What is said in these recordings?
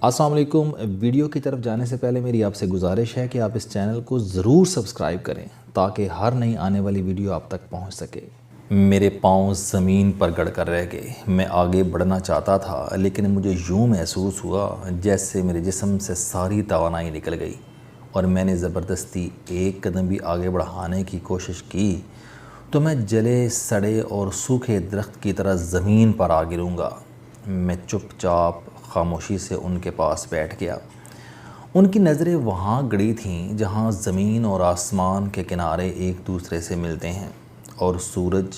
السلام علیکم۔ ویڈیو کی طرف جانے سے پہلے میری آپ سے گزارش ہے کہ آپ اس چینل کو ضرور سبسکرائب کریں تاکہ ہر نئی آنے والی ویڈیو آپ تک پہنچ سکے۔ میرے پاؤں زمین پر گڑ کر رہ گئے۔ میں آگے بڑھنا چاہتا تھا لیکن مجھے یوں محسوس ہوا جیسے میرے جسم سے ساری توانائی نکل گئی، اور میں نے زبردستی ایک قدم بھی آگے بڑھانے کی کوشش کی تو میں جلے سڑے اور سوکھے درخت کی طرح زمین پر آ گروں گا۔ میں چپ چاپ خاموشی سے ان کے پاس بیٹھ گیا۔ ان کی نظریں وہاں گڑی تھیں جہاں زمین اور آسمان کے کنارے ایک دوسرے سے ملتے ہیں اور سورج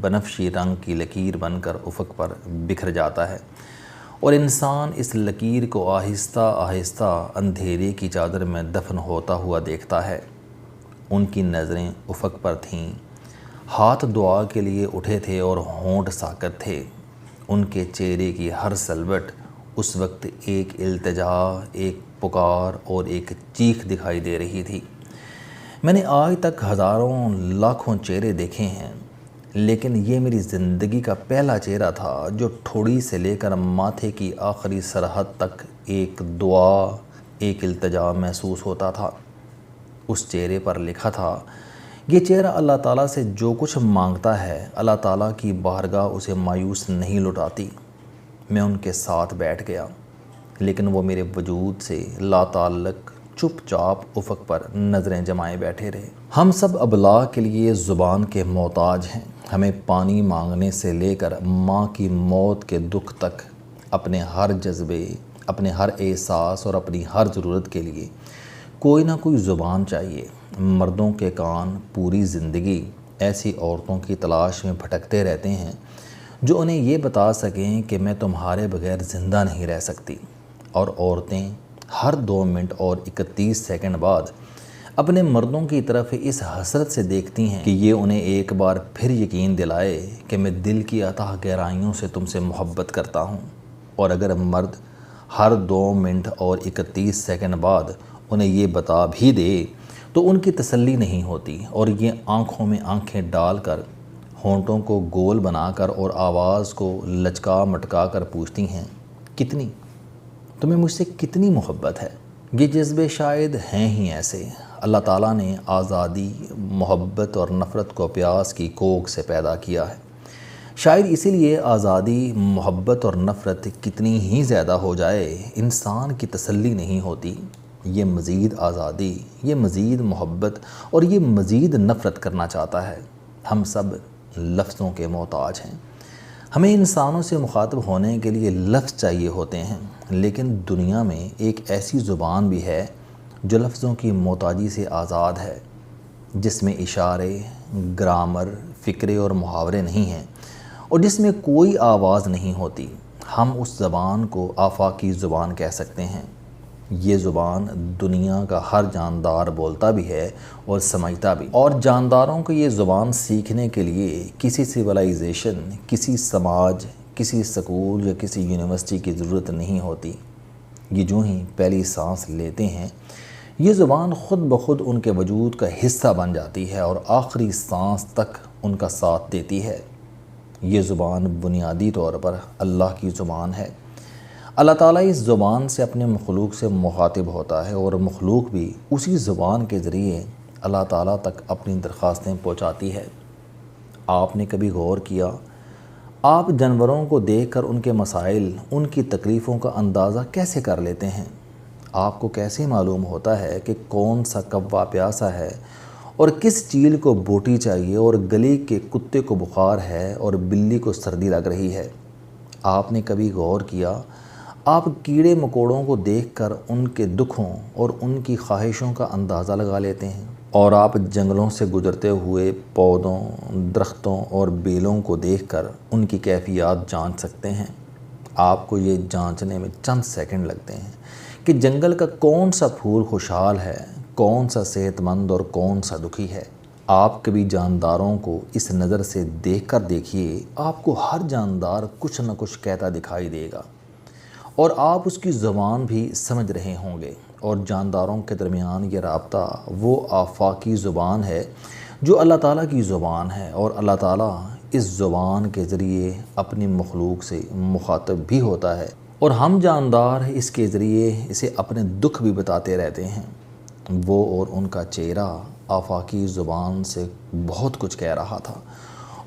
بنفشی رنگ کی لکیر بن کر افق پر بکھر جاتا ہے، اور انسان اس لکیر کو آہستہ آہستہ اندھیرے کی چادر میں دفن ہوتا ہوا دیکھتا ہے۔ ان کی نظریں افق پر تھیں، ہاتھ دعا کے لیے اٹھے تھے اور ہونٹ ساکت تھے۔ ان کے چہرے کی ہر سلوٹ اس وقت ایک التجا، ایک پکار اور ایک چیخ دکھائی دے رہی تھی۔ میں نے آج تک ہزاروں لاکھوں چہرے دیکھے ہیں، لیکن یہ میری زندگی کا پہلا چہرہ تھا جو ٹھوڑی سے لے کر ماتھے کی آخری سرحد تک ایک دعا، ایک التجا محسوس ہوتا تھا۔ اس چہرے پر لکھا تھا، یہ چہرہ اللہ تعالیٰ سے جو کچھ مانگتا ہے اللہ تعالیٰ کی بارگاہ اسے مایوس نہیں لٹاتی۔ میں ان کے ساتھ بیٹھ گیا، لیکن وہ میرے وجود سے لا تعلق چپ چاپ افق پر نظریں جمائے بیٹھے رہے۔ ہم سب ابلاغ کے لیے زبان کے محتاج ہیں۔ ہمیں پانی مانگنے سے لے کر ماں کی موت کے دکھ تک اپنے ہر جذبے، اپنے ہر احساس اور اپنی ہر ضرورت کے لیے کوئی نہ کوئی زبان چاہیے۔ مردوں کے کان پوری زندگی ایسی عورتوں کی تلاش میں بھٹکتے رہتے ہیں جو انہیں یہ بتا سکیں کہ میں تمہارے بغیر زندہ نہیں رہ سکتی، اور عورتیں ہر 2 منٹ اور 31 سیکنڈ بعد اپنے مردوں کی طرف اس حسرت سے دیکھتی ہیں کہ یہ انہیں ایک بار پھر یقین دلائے کہ میں دل کی اتھاہ گہرائیوں سے تم سے محبت کرتا ہوں۔ اور اگر مرد ہر 2 منٹ اور 31 سیکنڈ بعد انہیں یہ بتا بھی دے تو ان کی تسلی نہیں ہوتی، اور یہ آنکھوں میں آنکھیں ڈال کر، ہونٹوں کو گول بنا کر اور آواز کو لچکا مٹکا کر پوچھتی ہیں، کتنی؟ تمہیں مجھ سے کتنی محبت ہے؟ یہ جذبے شاید ہیں ہی ایسے۔ اللہ تعالیٰ نے آزادی، محبت اور نفرت کو پیاس کی کوکھ سے پیدا کیا ہے۔ شاید اسی لیے آزادی، محبت اور نفرت کتنی ہی زیادہ ہو جائے انسان کی تسلی نہیں ہوتی۔ یہ مزید آزادی، یہ مزید محبت اور یہ مزید نفرت کرنا چاہتا ہے۔ ہم سب لفظوں کے محتاج ہیں۔ ہمیں انسانوں سے مخاطب ہونے کے لیے لفظ چاہیے ہوتے ہیں، لیکن دنیا میں ایک ایسی زبان بھی ہے جو لفظوں کی محتاجی سے آزاد ہے، جس میں اشارے، گرامر، فقرے اور محاورے نہیں ہیں، اور جس میں کوئی آواز نہیں ہوتی۔ ہم اس زبان کو آفاقی زبان کہہ سکتے ہیں۔ یہ زبان دنیا کا ہر جاندار بولتا بھی ہے اور سمجھتا بھی، اور جانداروں کو یہ زبان سیکھنے کے لیے کسی سویلائزیشن، کسی سماج، کسی سکول یا کسی یونیورسٹی کی ضرورت نہیں ہوتی۔ یہ جو ہی پہلی سانس لیتے ہیں یہ زبان خود بخود ان کے وجود کا حصہ بن جاتی ہے اور آخری سانس تک ان کا ساتھ دیتی ہے۔ یہ زبان بنیادی طور پر اللہ کی زبان ہے۔ اللہ تعالیٰ اس زبان سے اپنے مخلوق سے مخاطب ہوتا ہے، اور مخلوق بھی اسی زبان کے ذریعے اللہ تعالیٰ تک اپنی درخواستیں پہنچاتی ہے۔ آپ نے کبھی غور کیا، آپ جانوروں کو دیکھ کر ان کے مسائل، ان کی تکلیفوں کا اندازہ کیسے کر لیتے ہیں؟ آپ کو کیسے معلوم ہوتا ہے کہ کون سا کوا پیاسا ہے اور کس چیل کو بوٹی چاہیے، اور گلی کے کتے کو بخار ہے اور بلی کو سردی لگ رہی ہے؟ آپ نے کبھی غور کیا، آپ کیڑے مکوڑوں کو دیکھ کر ان کے دکھوں اور ان کی خواہشوں کا اندازہ لگا لیتے ہیں، اور آپ جنگلوں سے گزرتے ہوئے پودوں، درختوں اور بیلوں کو دیکھ کر ان کی کیفیات جانچ سکتے ہیں۔ آپ کو یہ جانچنے میں چند سیکنڈ لگتے ہیں کہ جنگل کا کون سا پھول خوشحال ہے، کون سا صحت مند اور کون سا دکھی ہے۔ آپ کبھی جانداروں کو اس نظر سے دیکھ کر دیکھیے، آپ کو ہر جاندار کچھ نہ کچھ کہتا دکھائی دے گا، اور آپ اس کی زبان بھی سمجھ رہے ہوں گے، اور جانداروں کے درمیان یہ رابطہ وہ آفاقی زبان ہے جو اللہ تعالیٰ کی زبان ہے، اور اللہ تعالیٰ اس زبان کے ذریعے اپنی مخلوق سے مخاطب بھی ہوتا ہے، اور ہم جاندار اس کے ذریعے اسے اپنے دکھ بھی بتاتے رہتے ہیں۔ وہ اور ان کا چہرہ آفاقی زبان سے بہت کچھ کہہ رہا تھا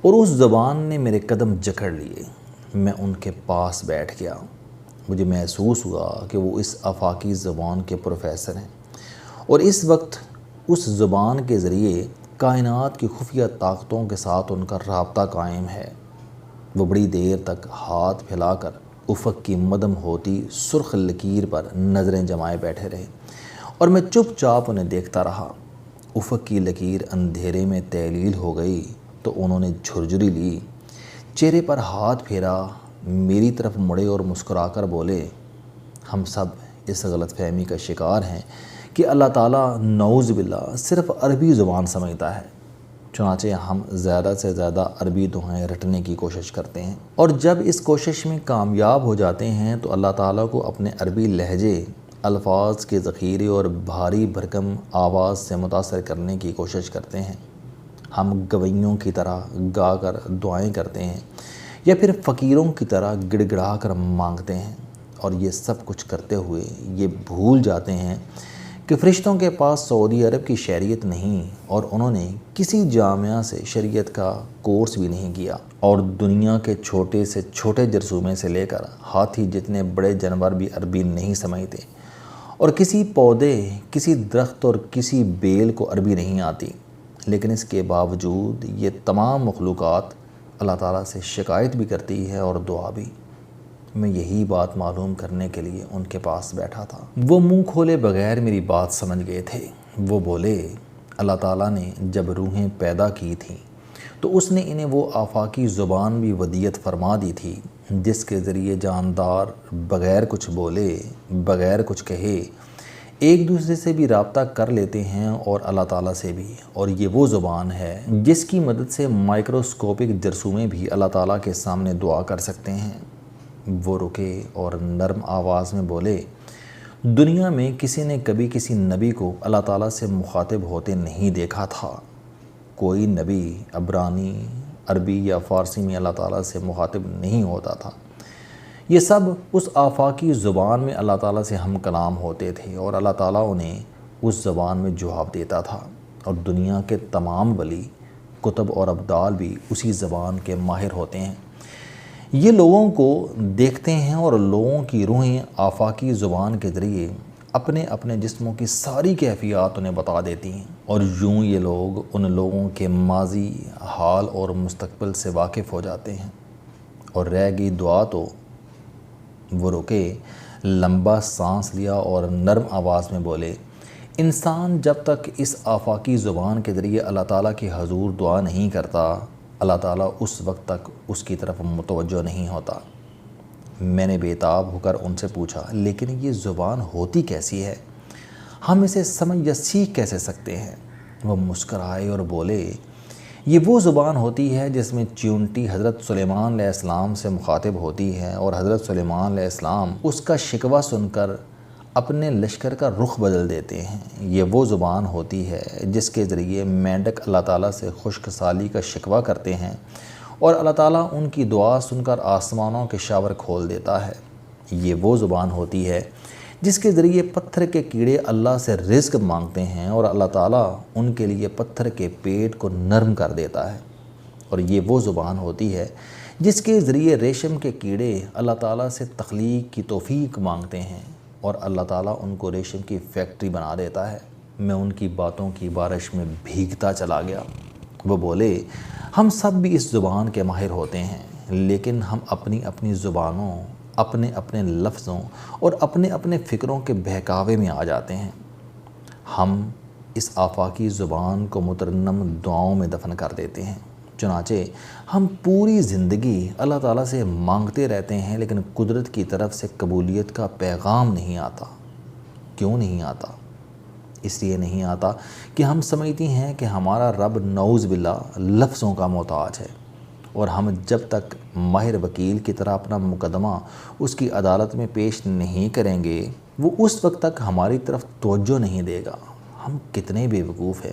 اور اس زبان نے میرے قدم جکڑ لیے۔ میں ان کے پاس بیٹھ گیا۔ مجھے محسوس ہوا کہ وہ اس آفاقی زبان کے پروفیسر ہیں اور اس وقت اس زبان کے ذریعے کائنات کی خفیہ طاقتوں کے ساتھ ان کا رابطہ قائم ہے۔ وہ بڑی دیر تک ہاتھ پھیلا کر افق کی مدم ہوتی سرخ لکیر پر نظریں جمائے بیٹھے رہے اور میں چپ چاپ انہیں دیکھتا رہا۔ افق کی لکیر اندھیرے میں تحلیل ہو گئی تو انہوں نے جھرجھری لی، چہرے پر ہاتھ پھیرا، میری طرف مڑے اور مسکرا کر بولے، ہم سب اس غلط فہمی کا شکار ہیں کہ اللہ تعالیٰ نعوذ باللہ صرف عربی زبان سمجھتا ہے۔ چنانچہ ہم زیادہ سے زیادہ عربی دعائیں رٹنے کی کوشش کرتے ہیں اور جب اس کوشش میں کامیاب ہو جاتے ہیں تو اللہ تعالیٰ کو اپنے عربی لہجے، الفاظ کے ذخیرے اور بھاری بھرکم آواز سے متاثر کرنے کی کوشش کرتے ہیں۔ ہم گویوں کی طرح گا کر دعائیں کرتے ہیں یا پھر فقیروں کی طرح گڑ گڑا کر مانگتے ہیں، اور یہ سب کچھ کرتے ہوئے یہ بھول جاتے ہیں کہ فرشتوں کے پاس سعودی عرب کی شریعت نہیں اور انہوں نے کسی جامعہ سے شریعت کا کورس بھی نہیں کیا، اور دنیا کے چھوٹے سے چھوٹے جرثومے سے لے کر ہاتھی جتنے بڑے جانور بھی عربی نہیں سمجھتے، اور کسی پودے، کسی درخت اور کسی بیل کو عربی نہیں آتی، لیکن اس کے باوجود یہ تمام مخلوقات اللہ تعالیٰ سے شکایت بھی کرتی ہے اور دعا بھی۔ میں یہی بات معلوم کرنے کے لیے ان کے پاس بیٹھا تھا۔ وہ منہ کھولے بغیر میری بات سمجھ گئے تھے۔ وہ بولے، اللہ تعالیٰ نے جب روحیں پیدا کی تھیں تو اس نے انہیں وہ آفاقی زبان بھی ودیت فرما دی تھی جس کے ذریعے جاندار بغیر کچھ بولے، بغیر کچھ کہے، ایک دوسرے سے بھی رابطہ کر لیتے ہیں اور اللہ تعالیٰ سے بھی، اور یہ وہ زبان ہے جس کی مدد سے مائکروسکوپک جرثومے بھی اللہ تعالیٰ کے سامنے دعا کر سکتے ہیں۔ وہ رکے اور نرم آواز میں بولے، دنیا میں کسی نے کبھی کسی نبی کو اللہ تعالیٰ سے مخاطب ہوتے نہیں دیکھا تھا۔ کوئی نبی عبرانی، عربی یا فارسی میں اللہ تعالیٰ سے مخاطب نہیں ہوتا تھا۔ یہ سب اس آفاقی زبان میں اللہ تعالیٰ سے ہم کلام ہوتے تھے اور اللہ تعالیٰ انہیں اس زبان میں جواب دیتا تھا، اور دنیا کے تمام ولی، کتب اور ابدال بھی اسی زبان کے ماہر ہوتے ہیں۔ یہ لوگوں کو دیکھتے ہیں اور لوگوں کی روحیں آفاقی زبان کے ذریعے اپنے اپنے جسموں کی ساری کیفیات انہیں بتا دیتی ہیں، اور یوں یہ لوگ ان لوگوں کے ماضی، حال اور مستقبل سے واقف ہو جاتے ہیں۔ اور رہ گئی دعا تو وہ رکے، لمبا سانس لیا اور نرم آواز میں بولے، انسان جب تک اس آفاقی زبان کے ذریعے اللہ تعالیٰ کی حضور دعا نہیں کرتا، اللہ تعالیٰ اس وقت تک اس کی طرف متوجہ نہیں ہوتا۔ میں نے بےتاب ہو کر ان سے پوچھا، لیکن یہ زبان ہوتی کیسی ہے؟ ہم اسے سمجھ یا سیکھ کیسے سکتے ہیں؟ وہ مسکرائے اور بولے، یہ وہ زبان ہوتی ہے جس میں چیونٹی حضرت سلیمان علیہ السلام سے مخاطب ہوتی ہے اور حضرت سلیمان علیہ السلام اس کا شکوہ سن کر اپنے لشکر کا رخ بدل دیتے ہیں۔ یہ وہ زبان ہوتی ہے جس کے ذریعے مینڈک اللہ تعالیٰ سے خشک سالی کا شکوہ کرتے ہیں اور اللہ تعالیٰ ان کی دعا سن کر آسمانوں کے شاور کھول دیتا ہے۔ یہ وہ زبان ہوتی ہے جس کے ذریعے پتھر کے کیڑے اللہ سے رزق مانگتے ہیں اور اللہ تعالیٰ ان کے لیے پتھر کے پیٹ کو نرم کر دیتا ہے۔ اور یہ وہ زبان ہوتی ہے جس کے ذریعے ریشم کے کیڑے اللہ تعالیٰ سے تخلیق کی توفیق مانگتے ہیں اور اللہ تعالیٰ ان کو ریشم کی فیکٹری بنا دیتا ہے۔ میں ان کی باتوں کی بارش میں بھیگتا چلا گیا۔ وہ بولے، ہم سب بھی اس زبان کے ماہر ہوتے ہیں، لیکن ہم اپنی اپنی زبانوں، اپنے اپنے لفظوں اور اپنے اپنے فکروں کے بہکاوے میں آ جاتے ہیں۔ ہم اس آفاقی زبان کو مترنم دعاؤں میں دفن کر دیتے ہیں۔ چنانچہ ہم پوری زندگی اللہ تعالیٰ سے مانگتے رہتے ہیں، لیکن قدرت کی طرف سے قبولیت کا پیغام نہیں آتا۔ کیوں نہیں آتا؟ اس لیے نہیں آتا کہ ہم سمجھتی ہیں کہ ہمارا رب نعوذ باللہ لفظوں کا محتاج ہے، اور ہم جب تک ماہر وکیل کی طرح اپنا مقدمہ اس کی عدالت میں پیش نہیں کریں گے، وہ اس وقت تک ہماری طرف توجہ نہیں دے گا۔ ہم کتنے بے وقوف ہیں!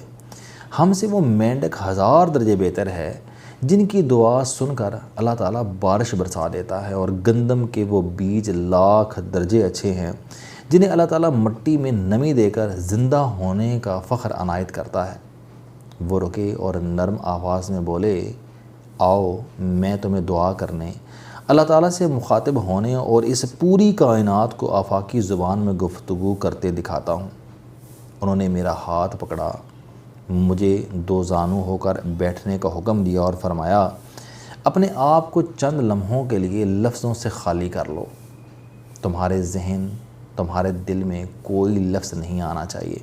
ہم سے وہ مینڈک 1000 درجے بہتر ہے جن کی دعا سن کر اللہ تعالیٰ بارش برسا دیتا ہے، اور گندم کے وہ بیج لاکھ درجے اچھے ہیں جنہیں اللہ تعالیٰ مٹی میں نمی دے کر زندہ ہونے کا فخر عنایت کرتا ہے۔ وہ رکے اور نرم آواز میں بولے، آؤ میں تمہیں دعا کرنے، اللہ تعالیٰ سے مخاطب ہونے اور اس پوری کائنات کو آفاقی زبان میں گفتگو کرتے دکھاتا ہوں۔ انہوں نے میرا ہاتھ پکڑا، مجھے دو زانو ہو کر بیٹھنے کا حکم دیا اور فرمایا، اپنے آپ کو چند لمحوں کے لیے لفظوں سے خالی کر لو۔ تمہارے ذہن، تمہارے دل میں کوئی لفظ نہیں آنا چاہیے۔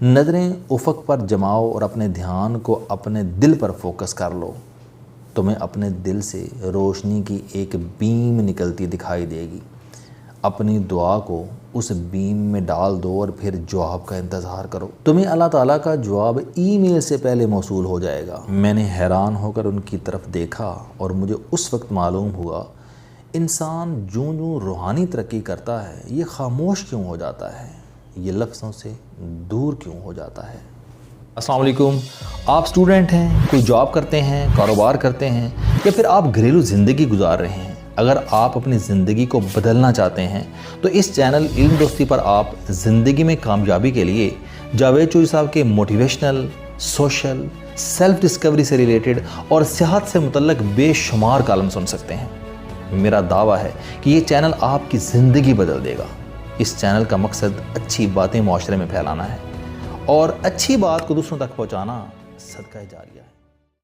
نظریں افق پر جماؤ اور اپنے دھیان کو اپنے دل پر فوکس کر لو۔ تمہیں اپنے دل سے روشنی کی ایک بیم نکلتی دکھائی دے گی۔ اپنی دعا کو اس بیم میں ڈال دو اور پھر جواب کا انتظار کرو۔ تمہیں اللہ تعالیٰ کا جواب ای میل سے پہلے موصول ہو جائے گا۔ میں نے حیران ہو کر ان کی طرف دیکھا اور مجھے اس وقت معلوم ہوا، انسان جوں جوں روحانی ترقی کرتا ہے یہ خاموش کیوں ہو جاتا ہے، یہ لفظوں سے دور کیوں ہو جاتا ہے۔ السلام علیکم، آپ سٹوڈنٹ ہیں، کوئی جاب کرتے ہیں، کاروبار کرتے ہیں، یا پھر آپ گھریلو زندگی گزار رہے ہیں۔ اگر آپ اپنی زندگی کو بدلنا چاہتے ہیں تو اس چینل علم دوستی پر آپ زندگی میں کامیابی کے لیے جاوید چوہری صاحب کے موٹیویشنل، سوشل، سیلف ڈسکوری سے ریلیٹڈ اور صحت سے متعلق بے شمار کالم سن سکتے ہیں۔ میرا دعویٰ ہے کہ یہ چینل آپ کی زندگی بدل دے گا۔ اس چینل کا مقصد اچھی باتیں معاشرے میں پھیلانا ہے، اور اچھی بات کو دوسروں تک پہنچانا صدقہ جاریہ ہے۔